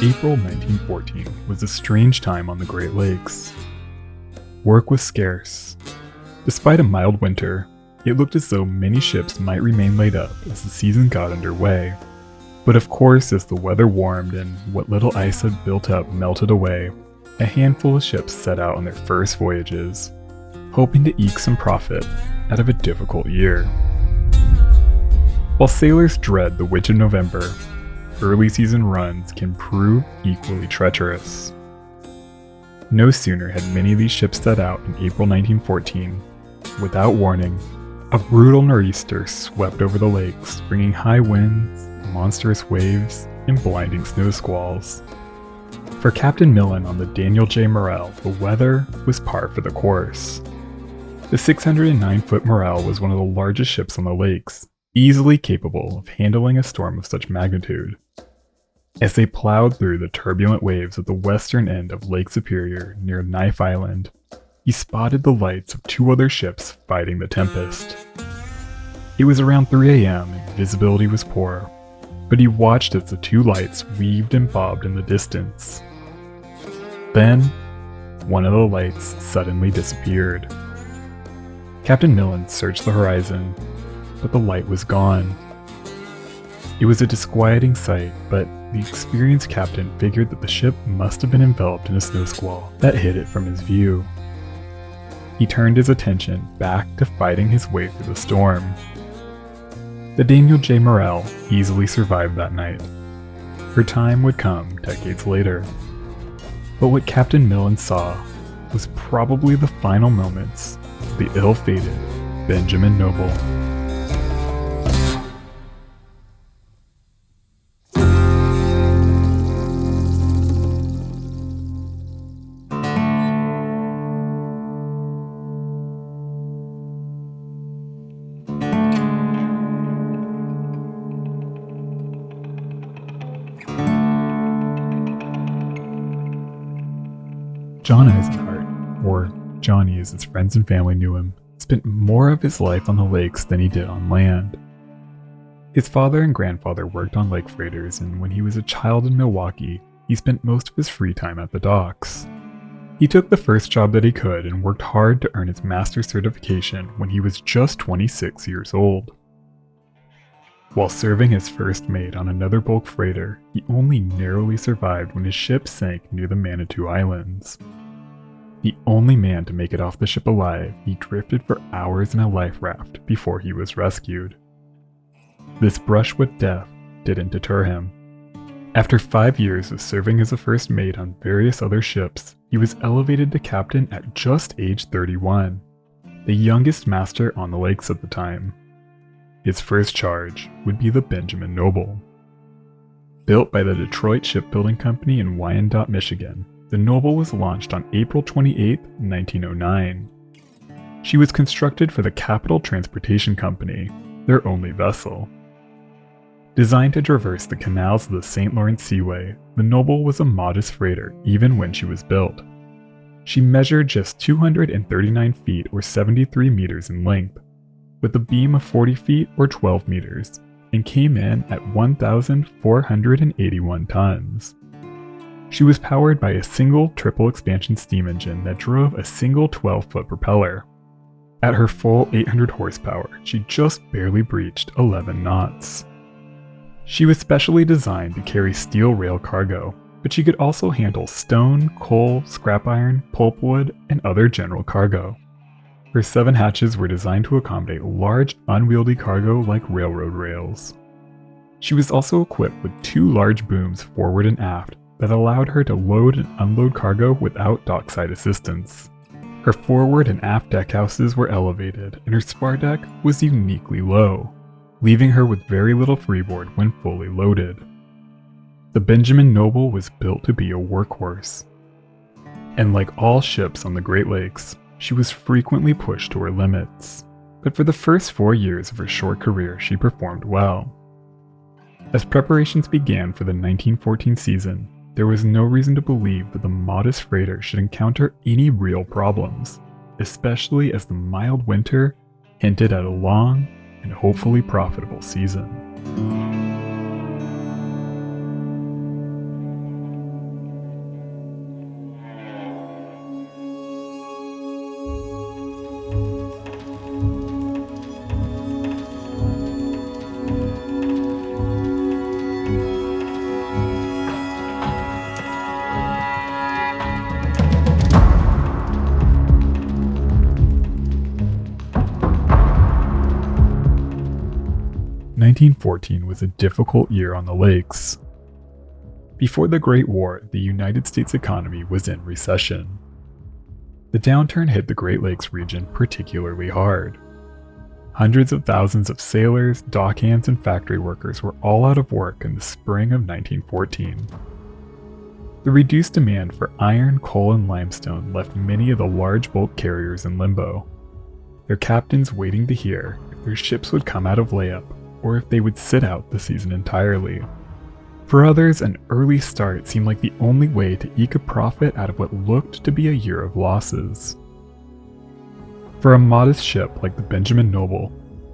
April 1914 was a strange time on the Great Lakes. Work was scarce. Despite a mild winter, it looked as though many ships might remain laid up as the season got underway. But of course, as the weather warmed and what little ice had built up melted away, a handful of ships set out on their first voyages, hoping to eke some profit out of a difficult year. While sailors dread the Witch of November, early season runs can prove equally treacherous. No sooner had many of these ships set out in April 1914, without warning, a brutal nor'easter swept over the lakes, bringing high winds, monstrous waves, and blinding snow squalls. For Captain Millen on the Daniel J. Morrell, the weather was par for the course. The 609-foot Morrell was one of the largest ships on the lakes, easily capable of handling a storm of such magnitude. As they plowed through the turbulent waves at the western end of Lake Superior near Knife Island, he spotted the lights of two other ships fighting the tempest. It was around 3 a.m. and visibility was poor, but he watched as the two lights weaved and bobbed in the distance. Then, one of the lights suddenly disappeared. Captain Millen searched the horizon, but the light was gone. It was a disquieting sight, but the experienced captain figured that the ship must have been enveloped in a snow squall that hid it from his view. He turned his attention back to fighting his way through the storm. The Daniel J. Morrell easily survived that night. Her time would come decades later. But what Captain Millen saw was probably the final moments of the ill-fated Benjamin Noble. John Eisenhart, or Johnny as his friends and family knew him, spent more of his life on the lakes than he did on land. His father and grandfather worked on lake freighters, and when he was a child in Milwaukee, he spent most of his free time at the docks. He took the first job that he could and worked hard to earn his master's certification when he was just 26 years old. While serving as first mate on another bulk freighter, he only narrowly survived when his ship sank near the Manitou Islands. The only man to make it off the ship alive, he drifted for hours in a life raft before he was rescued. This brush with death didn't deter him. After 5 years of serving as a first mate on various other ships, he was elevated to captain at just age 31, the youngest master on the lakes at the time. His first charge would be the Benjamin Noble. Built by the Detroit Shipbuilding Company in Wyandotte, Michigan, the Noble was launched on April 28, 1909. She was constructed for the Capital Transportation Company, their only vessel. Designed to traverse the canals of the St. Lawrence Seaway, the Noble was a modest freighter even when she was built. She measured just 239 feet or 73 meters in length, with a beam of 40 feet or 12 meters, and came in at 1,481 tons. She was powered by a single triple expansion steam engine that drove a single 12-foot propeller. At her full 800 horsepower, she just barely breached 11 knots. She was specially designed to carry steel rail cargo, but she could also handle stone, coal, scrap iron, pulpwood, and other general cargo. Her 7 hatches were designed to accommodate large, unwieldy cargo like railroad rails. She was also equipped with 2 large booms forward and aft that allowed her to load and unload cargo without dockside assistance. Her forward and aft deckhouses were elevated, and her spar deck was uniquely low, leaving her with very little freeboard when fully loaded. The Benjamin Noble was built to be a workhorse. And like all ships on the Great Lakes, she was frequently pushed to her limits, but for the first 4 years of her short career she performed well. As preparations began for the 1914 season, there was no reason to believe that the modest freighter should encounter any real problems, especially as the mild winter hinted at a long and hopefully profitable season. 1914 was a difficult year on the lakes. Before the Great War, the United States economy was in recession. The downturn hit the Great Lakes region particularly hard. Hundreds of thousands of sailors, dockhands, and factory workers were all out of work in the spring of 1914. The reduced demand for iron, coal, and limestone left many of the large bulk carriers in limbo, their captains waiting to hear if their ships would come out of layup or if they would sit out the season entirely. For others, an early start seemed like the only way to eke a profit out of what looked to be a year of losses. For a modest ship like the Benjamin Noble,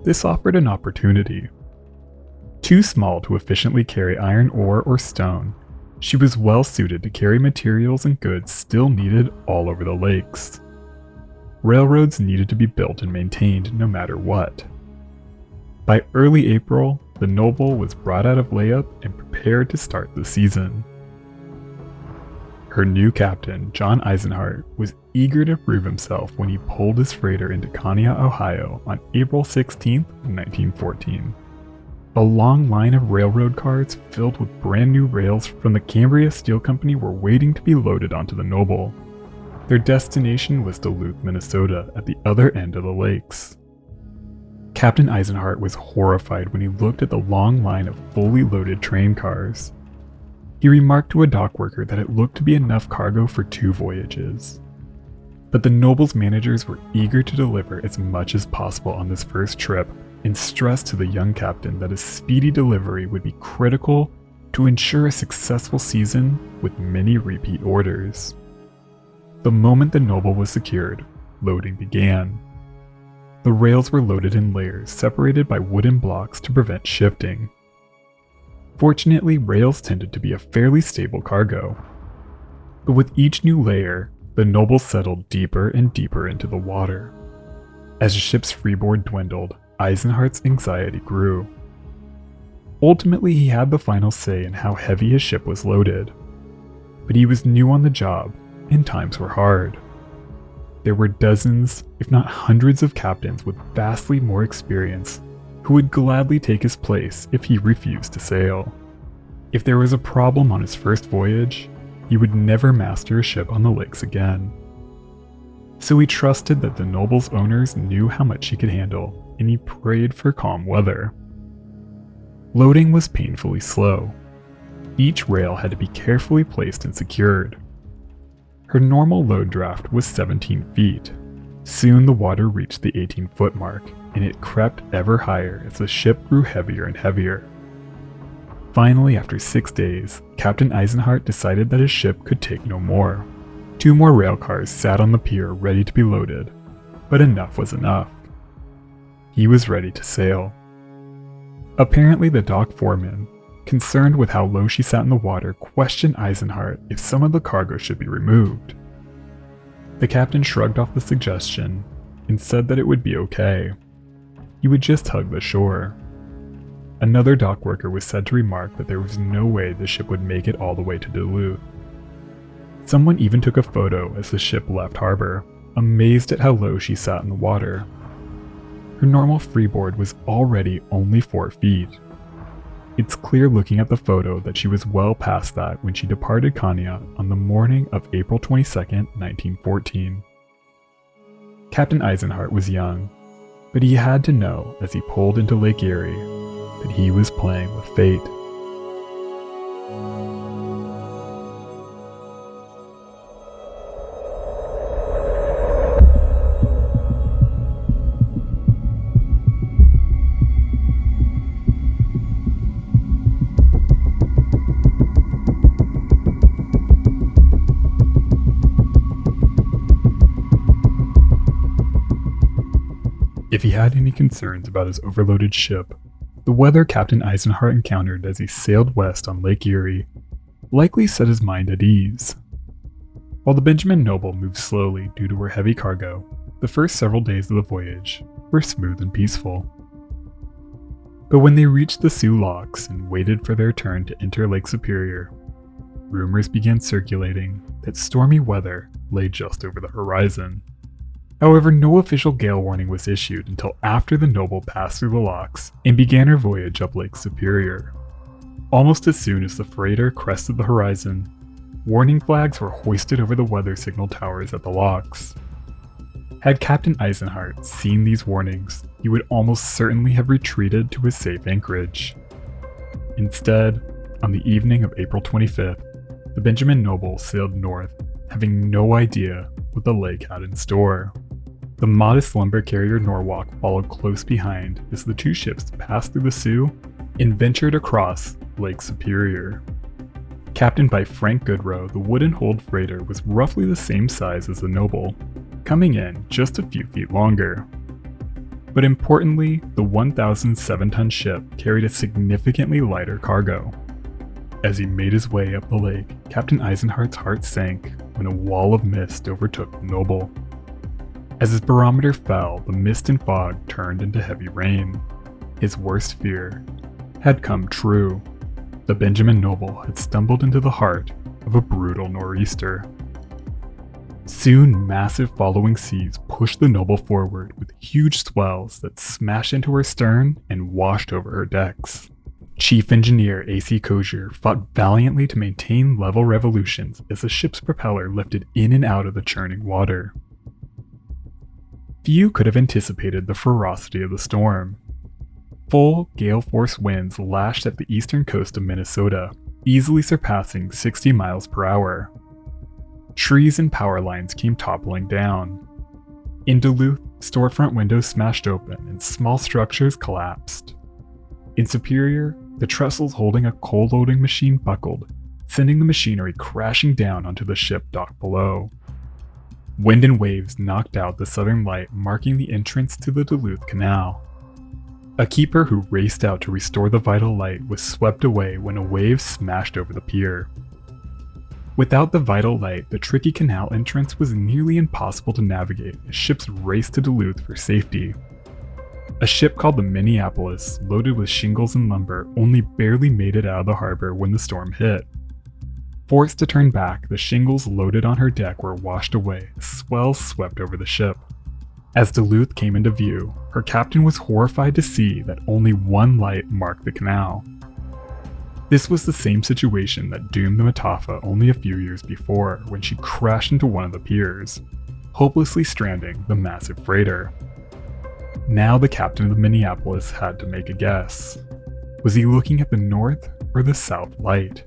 this offered an opportunity. Too small to efficiently carry iron ore or stone, she was well suited to carry materials and goods still needed all over the lakes. Railroads needed to be built and maintained no matter what. By early April, the Noble was brought out of layup and prepared to start the season. Her new captain, John Eisenhart, was eager to prove himself when he pulled his freighter into Conneaut, Ohio on April 16, 1914. A long line of railroad cars filled with brand new rails from the Cambria Steel Company were waiting to be loaded onto the Noble. Their destination was Duluth, Minnesota, at the other end of the lakes. Captain Eisenhart was horrified when he looked at the long line of fully loaded train cars. He remarked to a dock worker that it looked to be enough cargo for 2 voyages. But the Noble's managers were eager to deliver as much as possible on this first trip and stressed to the young captain that a speedy delivery would be critical to ensure a successful season with many repeat orders. The moment the Noble was secured, loading began. The rails were loaded in layers separated by wooden blocks to prevent shifting. Fortunately, rails tended to be a fairly stable cargo. But with each new layer, the Noble settled deeper and deeper into the water. As the ship's freeboard dwindled, Eisenhart's anxiety grew. Ultimately, he had the final say in how heavy his ship was loaded. But he was new on the job, and times were hard. There were dozens, if not hundreds of captains with vastly more experience who would gladly take his place if he refused to sail. If there was a problem on his first voyage, he would never master a ship on the lakes again. So he trusted that the Noble's owners knew how much she could handle, and he prayed for calm weather. Loading was painfully slow. Each rail had to be carefully placed and secured. Her normal load draft was 17 feet. Soon the water reached the 18-foot mark, and it crept ever higher as the ship grew heavier and heavier. Finally, after 6 days, Captain Eisenhart decided that his ship could take no more. 2 more rail cars sat on the pier ready to be loaded, but enough was enough. He was ready to sail. Apparently the dock foreman, concerned with how low she sat in the water, questioned Eisenhart if some of the cargo should be removed. The captain shrugged off the suggestion and said that it would be okay. He would just hug the shore. Another dock worker was said to remark that there was no way the ship would make it all the way to Duluth. Someone even took a photo as the ship left harbor, amazed at how low she sat in the water. Her normal freeboard was already only 4 feet. It's clear looking at the photo that she was well past that when she departed Conneaut on the morning of April 22, 1914. Captain Eisenhart was young, but he had to know as he pulled into Lake Erie that he was playing with fate. If he had any concerns about his overloaded ship, the weather Captain Eisenhart encountered as he sailed west on Lake Erie likely set his mind at ease. While the Benjamin Noble moved slowly due to her heavy cargo, the first several days of the voyage were smooth and peaceful. But when they reached the Sioux Locks and waited for their turn to enter Lake Superior, rumors began circulating that stormy weather lay just over the horizon. However, no official gale warning was issued until after the Noble passed through the locks and began her voyage up Lake Superior. Almost as soon as the freighter crested the horizon, warning flags were hoisted over the weather signal towers at the locks. Had Captain Eisenhart seen these warnings, he would almost certainly have retreated to his safe anchorage. Instead, on the evening of April 25th, the Benjamin Noble sailed north, having no idea what the lake had in store. The modest lumber carrier Norwalk followed close behind as the two ships passed through the Sioux and ventured across Lake Superior. Captained by Frank Goodrow, the wooden-hulled freighter was roughly the same size as the Noble, coming in just a few feet longer. But importantly, the 1,007-ton ship carried a significantly lighter cargo. As he made his way up the lake, Captain Eisenhart's heart sank when a wall of mist overtook the Noble. As his barometer fell, the mist and fog turned into heavy rain. His worst fear had come true. The Benjamin Noble had stumbled into the heart of a brutal nor'easter. Soon, massive following seas pushed the Noble forward with huge swells that smashed into her stern and washed over her decks. Chief Engineer A.C. Cozier fought valiantly to maintain level revolutions as the ship's propeller lifted in and out of the churning water. Few could have anticipated the ferocity of the storm. Full gale-force winds lashed at the eastern coast of Minnesota, easily surpassing 60 miles per hour. Trees and power lines came toppling down. In Duluth, storefront windows smashed open and small structures collapsed. In Superior, the trestles holding a coal-loading machine buckled, sending the machinery crashing down onto the ship dock below. Wind and waves knocked out the southern light marking the entrance to the Duluth Canal. A keeper who raced out to restore the vital light was swept away when a wave smashed over the pier. Without the vital light, the tricky canal entrance was nearly impossible to navigate as ships raced to Duluth for safety. A ship called the Minneapolis, loaded with shingles and lumber, only barely made it out of the harbor when the storm hit. Forced to turn back, the shingles loaded on her deck were washed away as swells swept over the ship. As Duluth came into view, her captain was horrified to see that only one light marked the canal. This was the same situation that doomed the Mataafa only a few years before when she crashed into one of the piers, hopelessly stranding the massive freighter. Now the captain of the Minneapolis had to make a guess. Was he looking at the north or the south light?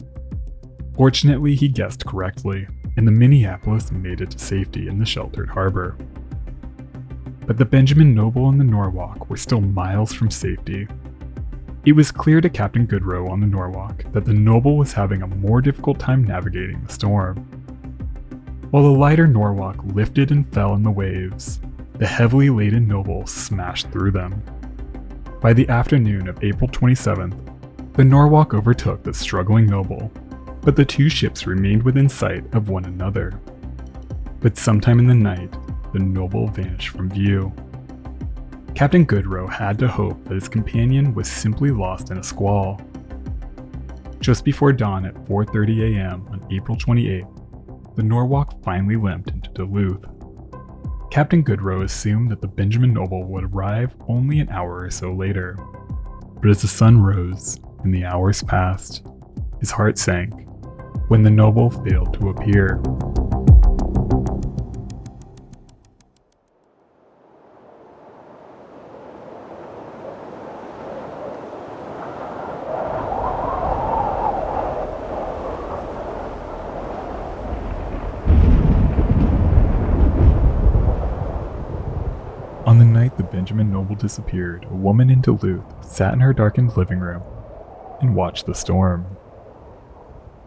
Fortunately, he guessed correctly, and the Minneapolis made it to safety in the sheltered harbor. But the Benjamin Noble and the Norwalk were still miles from safety. It was clear to Captain Goodrow on the Norwalk that the Noble was having a more difficult time navigating the storm. While the lighter Norwalk lifted and fell in the waves, the heavily laden Noble smashed through them. By the afternoon of April 27th, the Norwalk overtook the struggling Noble, but the two ships remained within sight of one another. But sometime in the night, the Noble vanished from view. Captain Goodrow had to hope that his companion was simply lost in a squall. Just before dawn at 4:30 a.m. on April 28th, the Norwalk finally limped into Duluth. Captain Goodrow assumed that the Benjamin Noble would arrive only an hour or so later. But as the sun rose and the hours passed, his heart sank when the Noble failed to appear. On the night the Benjamin Noble disappeared, a woman in Duluth sat in her darkened living room and watched the storm.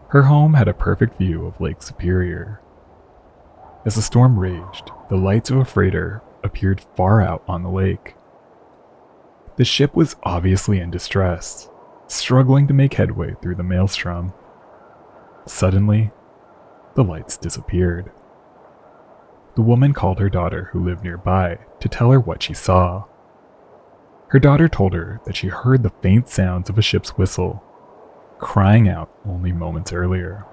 Her home had a perfect view of Lake Superior. As the storm raged, the lights of a freighter appeared far out on the lake. The ship was obviously in distress, struggling to make headway through the maelstrom. Suddenly, the lights disappeared. The woman called her daughter, who lived nearby, to tell her what she saw. Her daughter told her that she heard the faint sounds of a ship's whistle, crying out only moments earlier.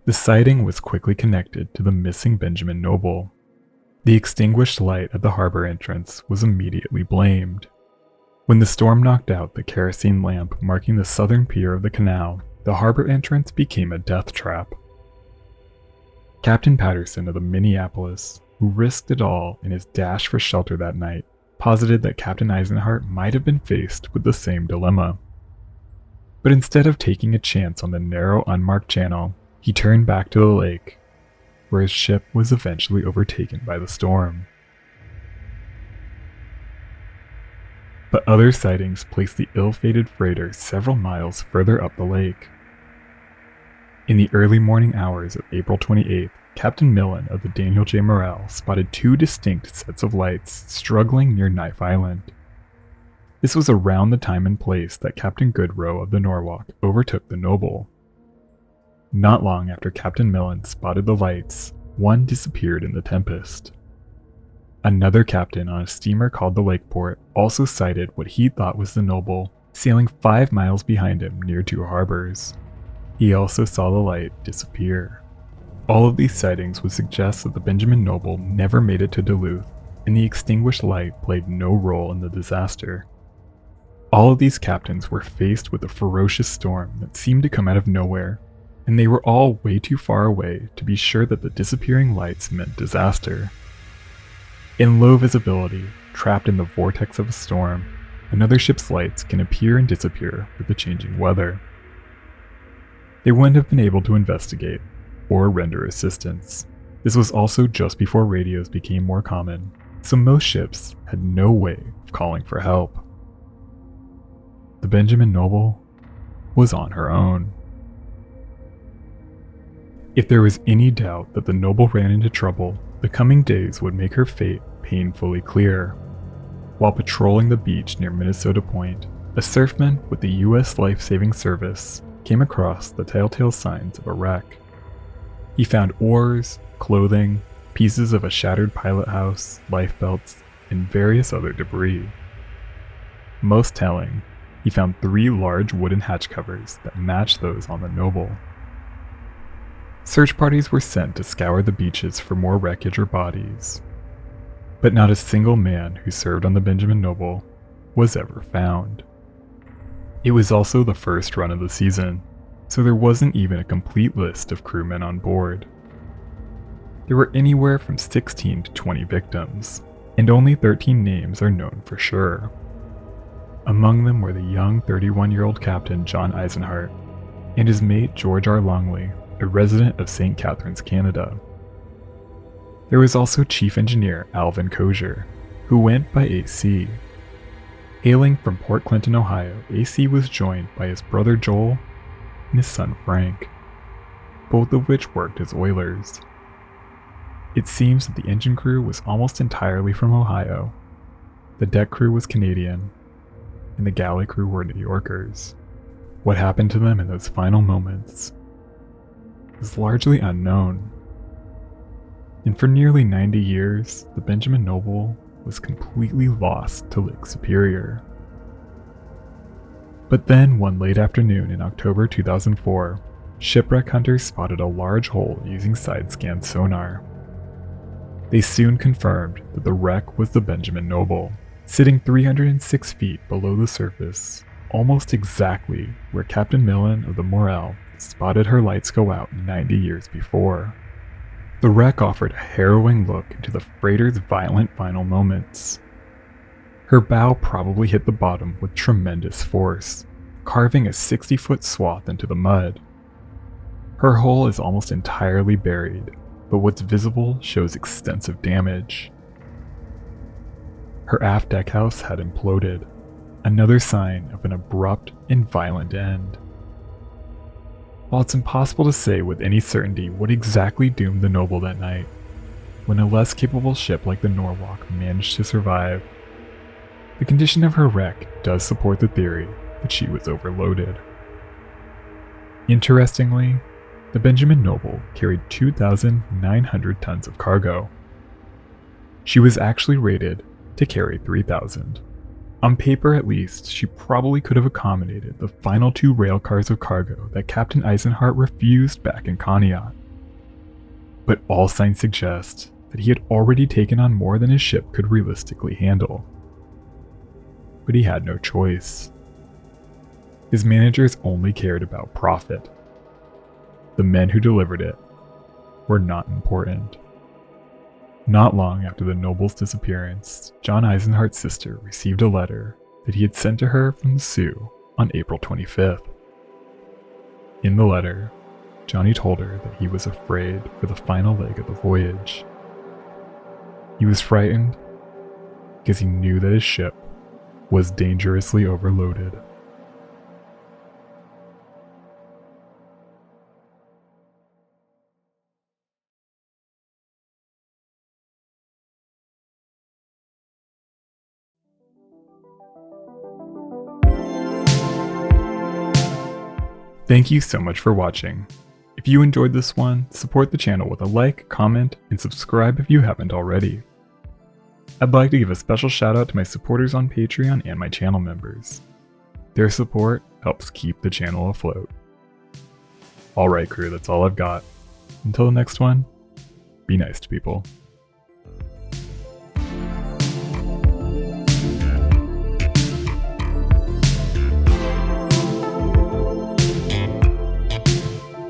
The sighting was quickly connected to the missing Benjamin Noble. The extinguished light at the harbor entrance was immediately blamed. When the storm knocked out the kerosene lamp marking the southern pier of the canal, the harbor entrance became a death trap. Captain Patterson of the Minneapolis, who risked it all in his dash for shelter that night, posited that Captain Eisenhart might have been faced with the same dilemma. But instead of taking a chance on the narrow, unmarked channel, he turned back to the lake, where his ship was eventually overtaken by the storm. But other sightings placed the ill-fated freighter several miles further up the lake. In the early morning hours of April 28th, Captain Millen of the Daniel J. Morrell spotted two distinct sets of lights struggling near Knife Island. This was around the time and place that Captain Goodrow of the Norwalk overtook the Noble. Not long after Captain Millen spotted the lights, one disappeared in the tempest. Another captain on a steamer called the Lakeport also sighted what he thought was the Noble, sailing 5 miles behind him near two harbors. He also saw the light disappear. All of these sightings would suggest that the Benjamin Noble never made it to Duluth, and the extinguished light played no role in the disaster. All of these captains were faced with a ferocious storm that seemed to come out of nowhere, and they were all way too far away to be sure that the disappearing lights meant disaster. In low visibility, trapped in the vortex of a storm, another ship's lights can appear and disappear with the changing weather. They wouldn't have been able to investigate or render assistance. This was also just before radios became more common, so most ships had no way of calling for help. The Benjamin Noble was on her own. If there was any doubt that the Noble ran into trouble, the coming days would make her fate painfully clear. While patrolling the beach near Minnesota Point, a surfman with the U.S. Life-Saving Service came across the telltale signs of a wreck. He found oars, clothing, pieces of a shattered pilot house, lifebelts, and various other debris. Most telling, he found 3 large wooden hatch covers that matched those on the Noble. Search parties were sent to scour the beaches for more wreckage or bodies, but not a single man who served on the Benjamin Noble was ever found. It was also the first run of the season, so there wasn't even a complete list of crewmen on board. There were anywhere from 16 to 20 victims, and only 13 names are known for sure. Among them were the young 31-year-old Captain John Eisenhart and his mate George R. Longley, a resident of St. Catharines, Canada. There was also Chief Engineer Alvin Kozier, who went by AC. Hailing from Port Clinton, Ohio, AC was joined by his brother Joel and his son Frank, both of which worked as oilers. It seems that the engine crew was almost entirely from Ohio, the deck crew was Canadian, and the galley crew were New Yorkers. What happened to them in those final moments is largely unknown. And for nearly 90 years, the Benjamin Noble was completely lost to Lake Superior. But then, one late afternoon in October 2004, shipwreck hunters spotted a large hole using side-scan sonar. They soon confirmed that the wreck was the Benjamin Noble, sitting 306 feet below the surface, almost exactly where Captain Millen of the Morrell spotted her lights go out 90 years before. The wreck offered a harrowing look into the freighter's violent final moments. Her bow probably hit the bottom with tremendous force, carving a 60-foot swath into the mud. Her hull is almost entirely buried, but what's visible shows extensive damage. Her aft deckhouse had imploded, another sign of an abrupt and violent end. While it's impossible to say with any certainty what exactly doomed the Noble that night, when a less capable ship like the Norwalk managed to survive, the condition of her wreck does support the theory that she was overloaded. Interestingly, the Benjamin Noble carried 2,900 tons of cargo. She was actually rated to carry 3,000. On paper at least, she probably could have accommodated the final 2 rail cars of cargo that Captain Eisenhart refused back in Conneaut. but all signs suggest that he had already taken on more than his ship could realistically handle. But he had no choice. His managers only cared about profit. The men who delivered it were not important. Not long after the noble's disappearance, John Eisenhart's sister received a letter that he had sent to her from the Sioux on April 25th. In the letter, Johnny told her that he was afraid for the final leg of the voyage. He was frightened because he knew that his ship was dangerously overloaded. Thank you so much for watching. If you enjoyed this one, support the channel with a like, comment, and subscribe if you haven't already. I'd like to give a special shout out to my supporters on Patreon and my channel members. Their support helps keep the channel afloat. Alright crew, that's all I've got. Until the next one, be nice to people.